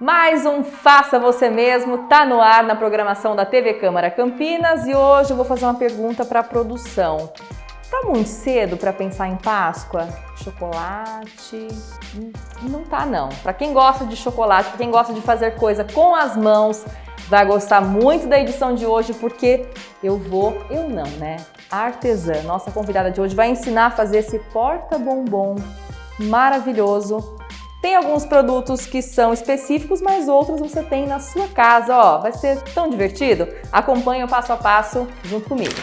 Mais um Faça Você Mesmo tá no ar na programação da TV Câmara Campinas e hoje eu vou fazer uma pergunta para a produção. Tá muito cedo para pensar em Páscoa? Chocolate? Não tá não. Para quem gosta de chocolate, para quem gosta de fazer coisa com as mãos, vai gostar muito da edição de hoje porque a artesã, nossa convidada de hoje, vai ensinar a fazer esse porta-bombom maravilhoso. Tem alguns produtos que são específicos, mas outros você tem na sua casa. Ó, vai ser tão divertido? Acompanhe o passo a passo junto comigo.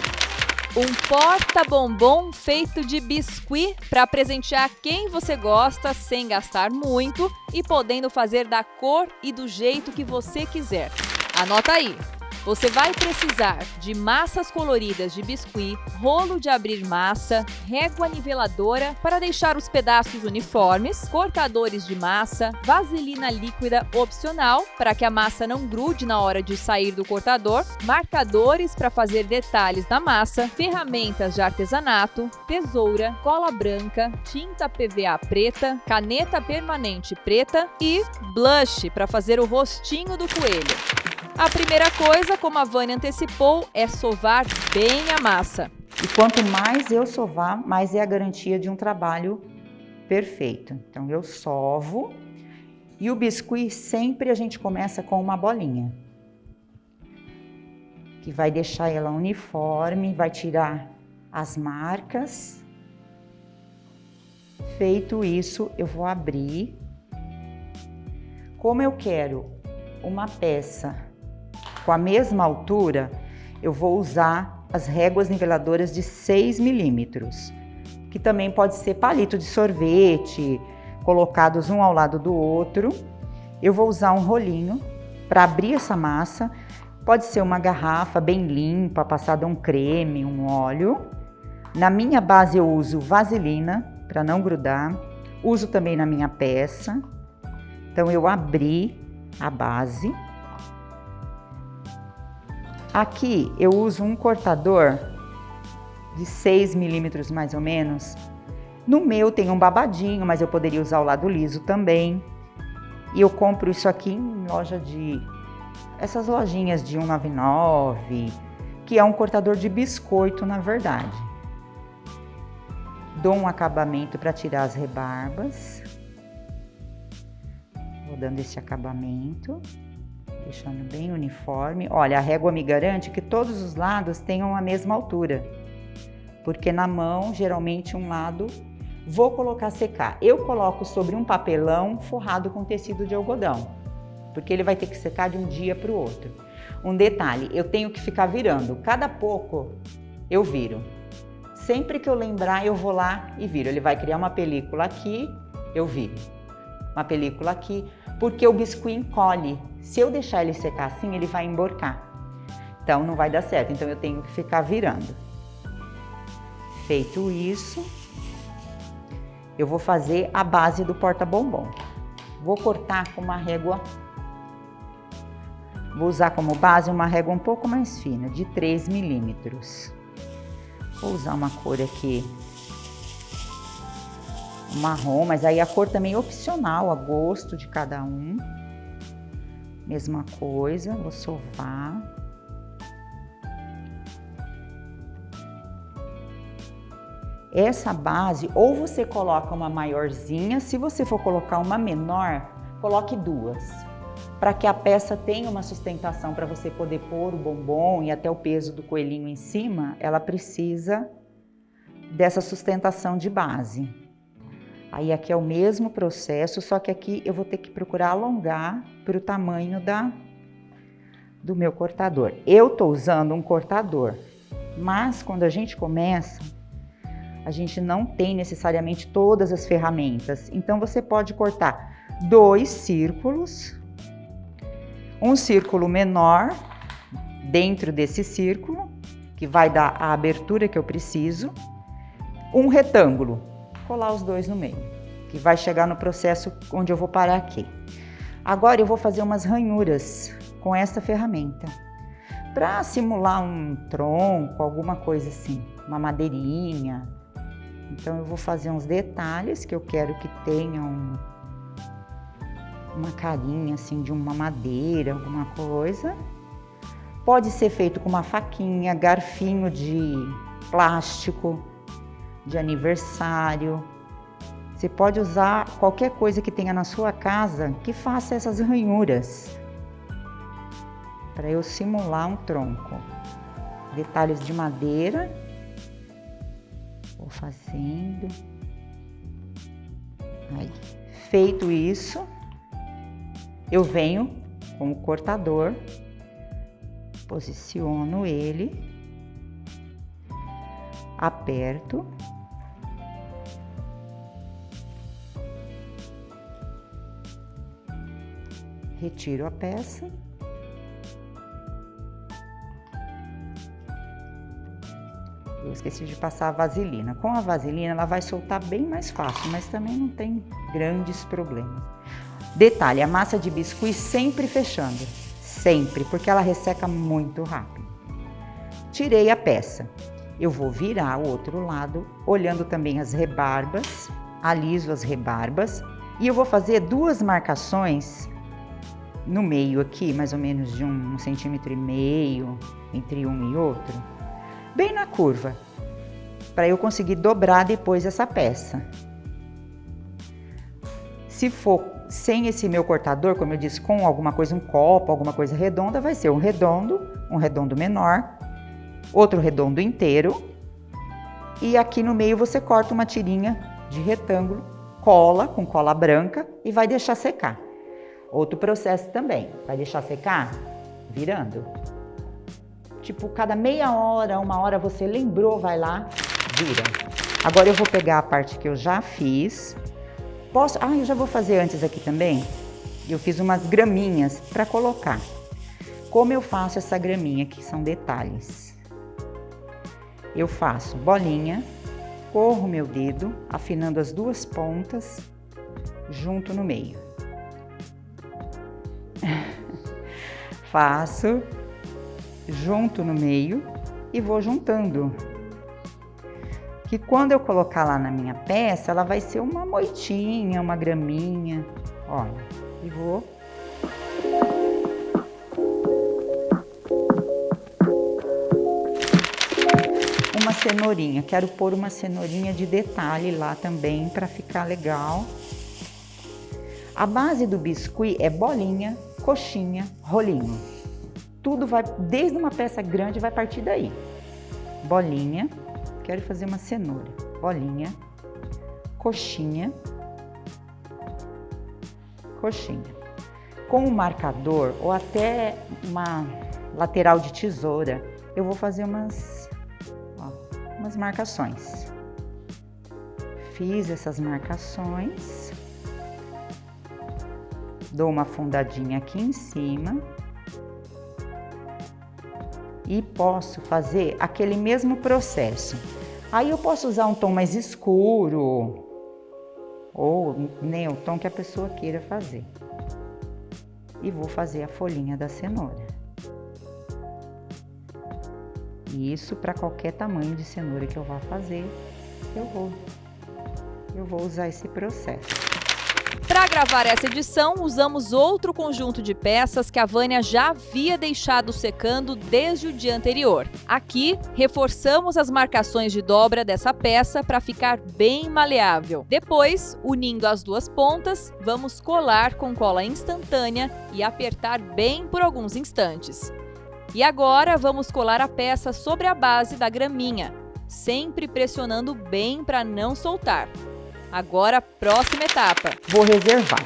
Um porta-bombom feito de biscuit para presentear quem você gosta sem gastar muito e podendo fazer da cor e do jeito que você quiser. Anota aí! Você vai precisar de massas coloridas de biscuit, rolo de abrir massa, régua niveladora para deixar os pedaços uniformes, cortadores de massa, vaselina líquida opcional para que a massa não grude na hora de sair do cortador, marcadores para fazer detalhes na massa, ferramentas de artesanato, tesoura, cola branca, tinta PVA preta, caneta permanente preta e blush para fazer o rostinho do coelho. A primeira coisa, como a Vânia antecipou, é sovar bem a massa. E quanto mais eu sovar, mais é a garantia de um trabalho perfeito. Então eu sovo e o biscuit sempre a gente começa com uma bolinha, que vai deixar ela uniforme, vai tirar as marcas. Feito isso, eu vou abrir. Como eu quero uma peça com a mesma altura, eu vou usar as réguas niveladoras de 6 milímetros, que também pode ser palito de sorvete, colocados um ao lado do outro. Eu vou usar um rolinho para abrir essa massa, pode ser uma garrafa bem limpa, passada um creme, um óleo. Na minha base eu uso vaselina, para não grudar, uso também na minha peça. Então eu abri a base. Aqui eu uso um cortador de 6 milímetros mais ou menos. No meu tem um babadinho, mas eu poderia usar o lado liso também. E eu compro isso aqui em essas lojinhas de 1,99, que é um cortador de biscoito na verdade. Dou um acabamento para tirar as rebarbas. Vou dando esse acabamento, deixando bem uniforme. Olha, a régua me garante que todos os lados tenham a mesma altura, porque na mão, geralmente um lado, vou colocar secar. Eu coloco sobre um papelão forrado com tecido de algodão, porque ele vai ter que secar de um dia para o outro. Um detalhe, eu tenho que ficar virando. Cada pouco eu viro. Sempre que eu lembrar, eu vou lá e viro. Ele vai criar uma película aqui, eu viro. Uma película aqui, porque o biscuit encolhe. Se eu deixar ele secar assim, ele vai emborcar. Então não vai dar certo, então eu tenho que ficar virando. Feito isso, eu vou fazer a base do porta-bombom. Vou cortar com uma régua, vou usar como base uma régua um pouco mais fina, de 3 milímetros. Vou usar uma cor aqui marrom, mas aí a cor também é opcional, a gosto de cada um. Mesma coisa, vou sovar. Essa base, ou você coloca uma maiorzinha, se você for colocar uma menor, coloque duas, para que a peça tenha uma sustentação para você poder pôr o bombom e até o peso do coelhinho em cima, ela precisa dessa sustentação de base. Aí aqui é o mesmo processo, só que aqui eu vou ter que procurar alongar para o tamanho do meu cortador. Eu tô usando um cortador, mas quando a gente começa, a gente não tem necessariamente todas as ferramentas. Então você pode cortar 2 círculos, um círculo menor dentro desse círculo, que vai dar a abertura que eu preciso, um retângulo. Colar os dois no meio, que vai chegar no processo onde eu vou parar aqui. Agora eu vou fazer umas ranhuras com essa ferramenta, para simular um tronco, alguma coisa assim, uma madeirinha. Então eu vou fazer uns detalhes que eu quero que tenham uma carinha assim de uma madeira, alguma coisa. Pode ser feito com uma faquinha, garfinho de plástico, de aniversário. Você pode usar qualquer coisa que tenha na sua casa que faça essas ranhuras, para eu simular um tronco. Detalhes de madeira. Vou fazendo. Aí, feito isso, eu venho com o cortador, posiciono ele, aperto, retiro a peça. Eu esqueci de passar a vaselina. Com a vaselina ela vai soltar bem mais fácil, mas também não tem grandes problemas. Detalhe, a massa de biscuit sempre fechando, sempre, porque ela resseca muito rápido. Tirei a peça. Eu vou virar o outro lado, olhando também as rebarbas, aliso as rebarbas e eu vou fazer 2 marcações no meio aqui, mais ou menos de 1,5 centímetro entre um e outro, bem na curva, para eu conseguir dobrar depois essa peça. Se for sem esse meu cortador, como eu disse, com alguma coisa, um copo, alguma coisa redonda, vai ser um redondo menor, outro redondo inteiro, e aqui no meio você corta uma tirinha de retângulo, cola com cola branca e vai deixar secar. Outro processo também, vai deixar secar virando. Tipo, cada meia hora, 1 hora você lembrou, vai lá, vira. Agora eu vou pegar a parte que eu já fiz. Eu já vou fazer antes aqui também. Eu fiz umas graminhas para colocar. Como eu faço essa graminha aqui, são detalhes. Eu faço bolinha, corro meu dedo, afinando as 2 pontas, junto no meio. Faço junto no meio e vou juntando. Que quando eu colocar lá na minha peça, ela vai ser uma moitinha, uma graminha. Olha, e vou... Uma cenourinha, quero pôr uma cenourinha de detalhe lá também para ficar legal. A base do biscuit é bolinha, coxinha, rolinho. Tudo vai, desde uma peça grande, vai partir daí. Bolinha, quero fazer uma cenoura. Bolinha, coxinha, coxinha. Com um marcador ou até uma lateral de tesoura, eu vou fazer umas marcações. Fiz essas marcações. Dou uma fundadinha aqui em cima e posso fazer aquele mesmo processo. Aí eu posso usar um tom mais escuro ou nem o tom que a pessoa queira fazer. E vou fazer a folhinha da cenoura. E isso para qualquer tamanho de cenoura que eu vá fazer, eu vou usar esse processo. Para gravar essa edição, usamos outro conjunto de peças que a Vânia já havia deixado secando desde o dia anterior. Aqui, reforçamos as marcações de dobra dessa peça para ficar bem maleável. Depois, unindo as 2 pontas, vamos colar com cola instantânea e apertar bem por alguns instantes. E agora, vamos colar a peça sobre a base da graminha, sempre pressionando bem para não soltar. Agora, próxima etapa. Vou reservar.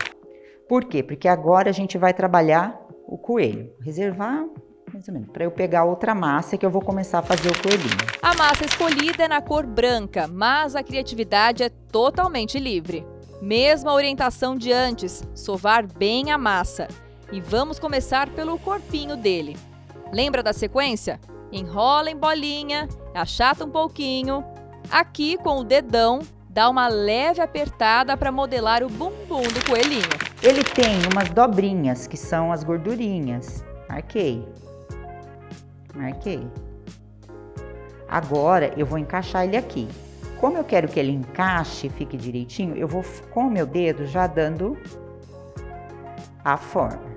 Por quê? Porque agora a gente vai trabalhar o coelho. Reservar, mais ou menos, para eu pegar outra massa que eu vou começar a fazer o coelhinho. A massa escolhida é na cor branca, mas a criatividade é totalmente livre. Mesma orientação de antes, sovar bem a massa. E vamos começar pelo corpinho dele. Lembra da sequência? Enrola em bolinha, achata um pouquinho. Aqui, com o dedão, dá uma leve apertada para modelar o bumbum do coelhinho. Ele tem umas dobrinhas, que são as gordurinhas. Marquei. Agora, eu vou encaixar ele aqui. Como eu quero que ele encaixe e fique direitinho, eu vou, com o meu dedo, já dando a forma.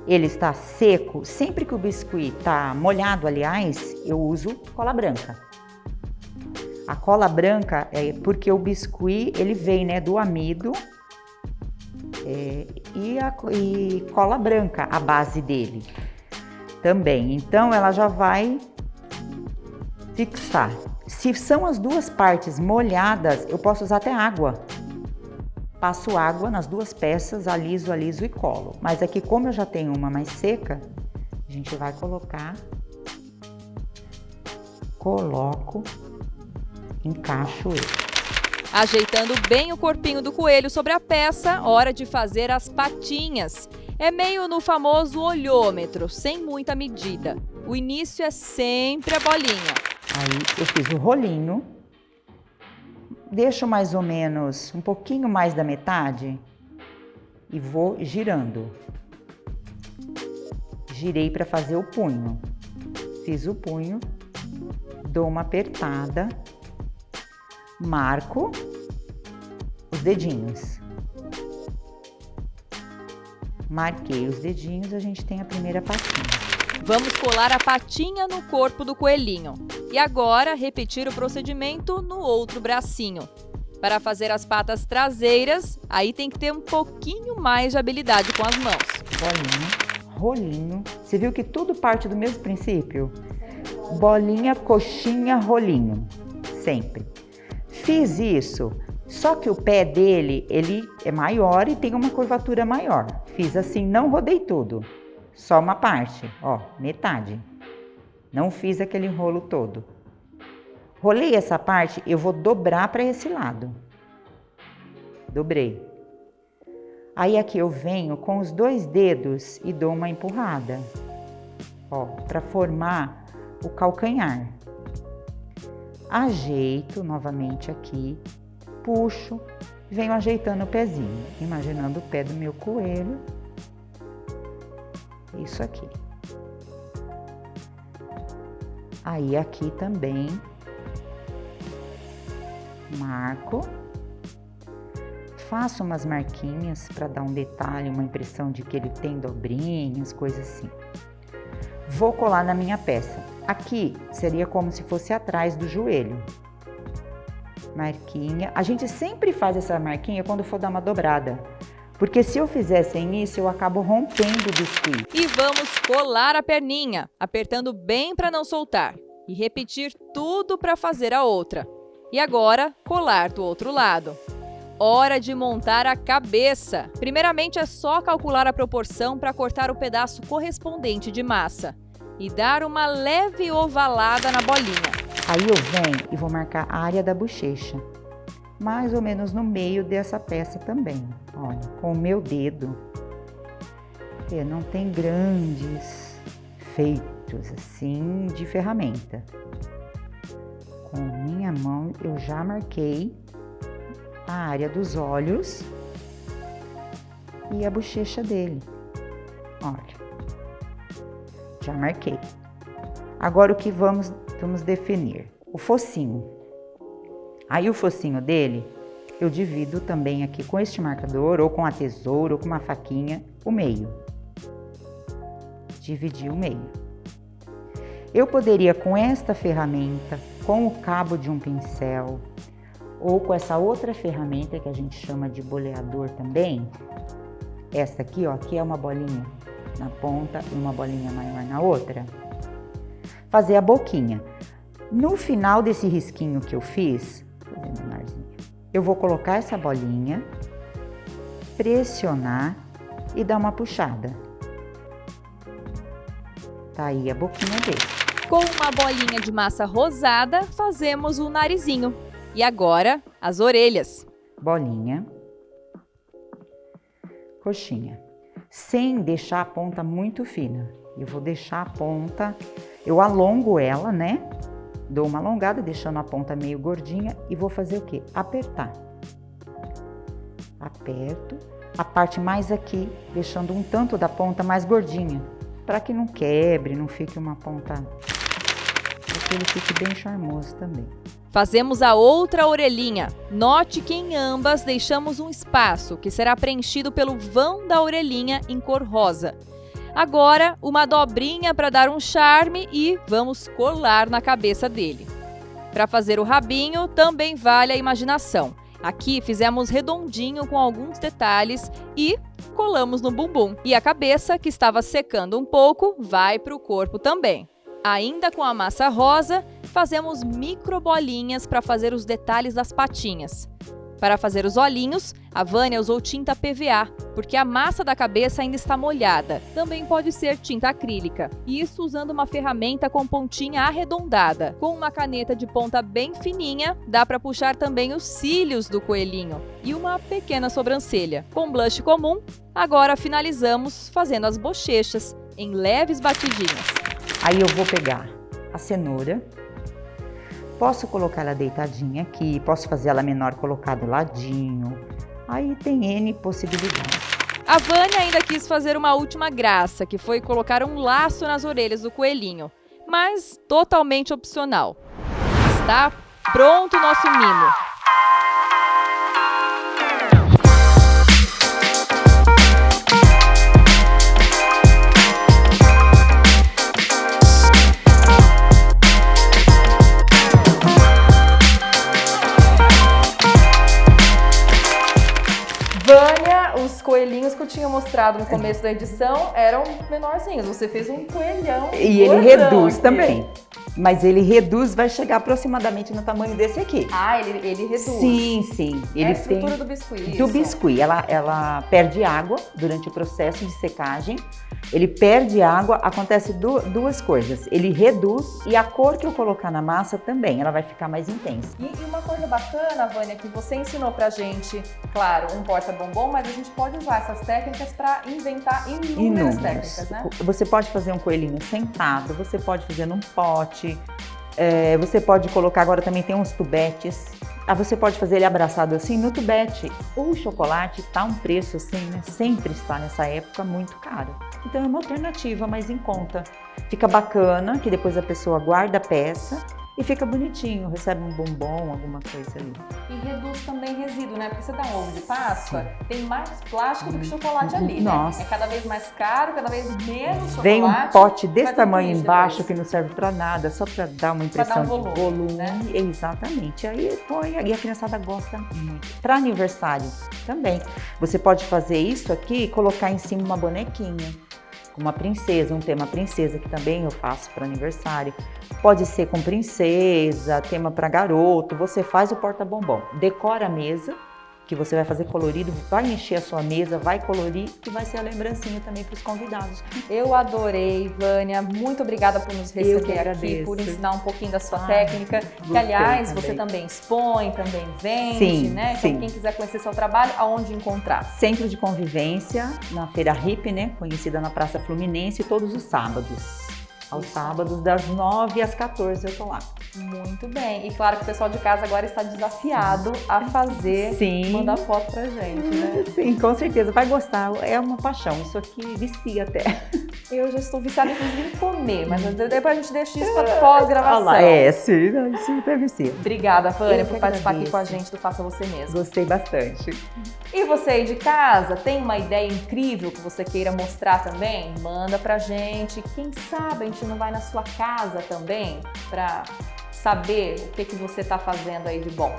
Ele está seco, sempre que o biscuit está molhado, aliás, eu uso cola branca. A cola branca é porque o biscuit, ele vem, né, do amido e cola branca, a base dele também. Então, ela já vai fixar. Se são as duas partes molhadas, eu posso usar até água. Passo água nas duas peças, aliso e colo. Mas aqui, como eu já tenho uma mais seca, a gente vai coloco, encaixo ele. Ajeitando bem o corpinho do coelho sobre a peça, hora de fazer as patinhas. É meio no famoso olhômetro, sem muita medida. O início é sempre a bolinha. Aí eu fiz o rolinho, deixo mais ou menos um pouquinho mais da metade e vou girando. Girei para fazer o punho. Fiz o punho, dou uma apertada, marco os dedinhos. Marquei os dedinhos, a gente tem a primeira patinha. Vamos colar a patinha no corpo do coelhinho. E agora, repetir o procedimento no outro bracinho. Para fazer as patas traseiras, aí tem que ter um pouquinho mais de habilidade com as mãos. Bolinha, rolinho. Você viu que tudo parte do mesmo princípio? Bolinha, coxinha, rolinho. Sempre. Fiz isso, só que o pé dele, ele é maior e tem uma curvatura maior. Fiz assim, não rodei tudo. Só uma parte, ó, metade. Não fiz aquele rolo todo. Rolei essa parte, eu vou dobrar para esse lado. Dobrei. Aí aqui eu venho com os 2 dedos e dou uma empurrada, ó, para formar o calcanhar. Ajeito novamente aqui, puxo, venho ajeitando o pezinho, imaginando o pé do meu coelho. Isso aqui. Aí aqui também marco, faço umas marquinhas para dar um detalhe, uma impressão de que ele tem dobrinhas, coisas assim. Vou colar na minha peça. Aqui seria como se fosse atrás do joelho. Marquinha. A gente sempre faz essa marquinha quando for dar uma dobrada. Porque se eu fizer sem isso, eu acabo rompendo o biscuit. E vamos colar a perninha, apertando bem para não soltar. E repetir tudo para fazer a outra. E agora, colar do outro lado. Hora de montar a cabeça. Primeiramente é só calcular a proporção para cortar o pedaço correspondente de massa. E dar uma leve ovalada na bolinha. Aí eu venho e vou marcar a área da bochecha. Mais ou menos no meio dessa peça também. Olha, com o meu dedo. Não tem grandes feitos assim de ferramenta. Com minha mão eu já marquei a área dos olhos e a bochecha dele. Olha, já marquei. Agora o que vamos definir? O focinho. Aí o focinho dele, eu divido também aqui com este marcador, ou com a tesoura, ou com uma faquinha, o meio. Dividir o meio. Eu poderia, com esta ferramenta, com o cabo de um pincel, ou com essa outra ferramenta que a gente chama de boleador também, essa aqui, ó, que é uma bolinha na ponta e uma bolinha maior na outra, fazer a boquinha. No final desse risquinho que eu fiz, eu vou colocar essa bolinha, pressionar e dar uma puxada. Tá aí a boquinha dele. Com uma bolinha de massa rosada, fazemos o narizinho. E agora, as orelhas. Bolinha, coxinha, sem deixar a ponta muito fina. Eu vou deixar a ponta, eu alongo ela, né? Dou uma alongada, deixando a ponta meio gordinha e vou fazer o quê? Apertar. Aperto. A parte mais aqui, deixando um tanto da ponta mais gordinha, para que não quebre, não fique uma ponta que ele fique bem charmoso também. Fazemos a outra orelhinha. Note que em ambas deixamos um espaço que será preenchido pelo vão da orelhinha em cor rosa. Agora, uma dobrinha para dar um charme e vamos colar na cabeça dele. Para fazer o rabinho, também vale a imaginação. Aqui fizemos redondinho com alguns detalhes e colamos no bumbum. E a cabeça, que estava secando um pouco, vai para o corpo também. Ainda com a massa rosa, fazemos micro bolinhas para fazer os detalhes das patinhas. Para fazer os olhinhos, a Vânia usou tinta PVA, porque a massa da cabeça ainda está molhada. Também pode ser tinta acrílica. Isso usando uma ferramenta com pontinha arredondada. Com uma caneta de ponta bem fininha, dá para puxar também os cílios do coelhinho e uma pequena sobrancelha. Com blush comum, agora finalizamos fazendo as bochechas em leves batidinhas. Aí eu vou pegar a cenoura, posso colocar ela deitadinha aqui, posso fazer ela menor, colocar do ladinho, aí tem N possibilidades. A Vânia ainda quis fazer uma última graça, que foi colocar um laço nas orelhas do coelhinho, mas totalmente opcional. Está pronto o nosso mimo! Vânia, os coelhinhos que eu tinha mostrado no começo da edição eram menorzinhos. Você fez um coelhão. E ele reduz também. Mas ele reduz, vai chegar aproximadamente no tamanho desse aqui. Ah, ele reduz. Sim, sim. Ele é a estrutura tem do biscuit. do biscuit. Ela perde água durante o processo de secagem. Ele perde água, acontece duas coisas. Ele reduz e a cor que eu colocar na massa também, ela vai ficar mais intensa. E uma coisa bacana, Vânia, que você ensinou pra gente, claro, um porta-bombom, mas a gente pode usar essas técnicas para inventar inúmeras técnicas, né? Você pode fazer um coelhinho sentado, você pode fazer num pote, você pode colocar, agora também tem uns tubetes. Você pode fazer ele abraçado assim no tubete. O chocolate tá um preço assim, né? Sempre está nessa época muito caro. Então é uma alternativa mais em conta. Fica bacana, que depois a pessoa guarda a peça e fica bonitinho, recebe um bombom, alguma coisa ali. E reduz também resíduo, né? Porque você dá um ovo de Páscoa, tem mais plástico do que chocolate ali, Nossa. né? É cada vez mais caro, cada vez menos chocolate. Vem um pote desse vai tamanho ter embaixo depois. que não serve pra nada, só pra dar uma impressão dar um de volume, volume. né? Exatamente. Aí põe, e a criançada gosta muito. Pra aniversário também. Você pode fazer isso aqui e colocar em cima uma bonequinha. Uma princesa, um tema princesa, que também eu faço para aniversário. Pode ser com princesa, tema para garoto, você faz o porta-bombom. Decora a mesa, que você vai fazer colorido, vai encher a sua mesa, vai colorir e vai ser a lembrancinha também para os convidados. Eu adorei, Vânia. Muito obrigada por nos receber aqui, por ensinar um pouquinho da sua técnica. Que, aliás, também. você também expõe, também vende, Sim, né? Então, sim. quem quiser conhecer seu trabalho, aonde encontrar? Centro de Convivência, na Feira Hip, né? Conhecida na Praça Fluminense, todos os sábados. Aos sábados, das 9 às 14, eu tô lá. Muito bem. E claro que o pessoal de casa agora está desafiado a fazer, mandar foto pra gente, né? Sim, com certeza. Vai gostar. É uma paixão. Isso aqui vicia até. Eu já estou viciada, inclusive, em comer, mas depois a gente deixa isso para pós-gravação. Sim, isso até vicia. Obrigada, Vânia, Eu por que participar aqui agradeço. com a gente do Faça Você Mesmo. Gostei bastante. E você aí de casa, tem uma ideia incrível que você queira mostrar também? Manda pra gente. Quem sabe a gente não vai na sua casa também para saber o que você está fazendo aí de bom.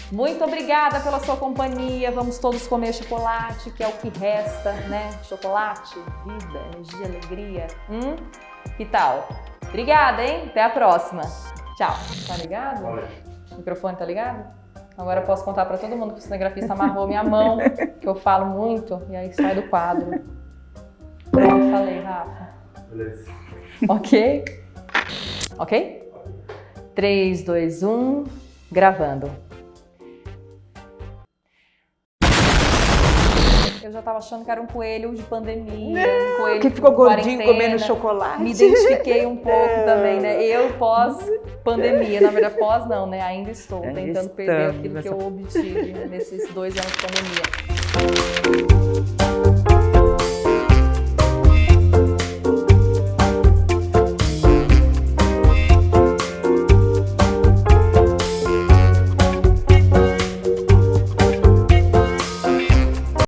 Muito obrigada pela sua companhia. Vamos todos comer chocolate, que é o que resta, né? Chocolate, vida, energia, alegria. Que tal? Obrigada, hein? Até a próxima. Tchau. Tá ligado? O microfone tá ligado? Agora eu posso contar para todo mundo que o cinegrafista amarrou minha mão, que eu falo muito, e aí sai do quadro. Pronto, falei, Rafa. Beleza. Ok? Ok? 3, 2, 1, gravando. Eu já tava achando que era um coelho de pandemia, um coelho Que ficou de gordinho quarentena. comendo chocolate. Me identifiquei um pouco também, né? Eu pós-pandemia, na verdade pós não, né? Ainda estou tentando perder aquilo que eu obtive nesses 2 anos de pandemia.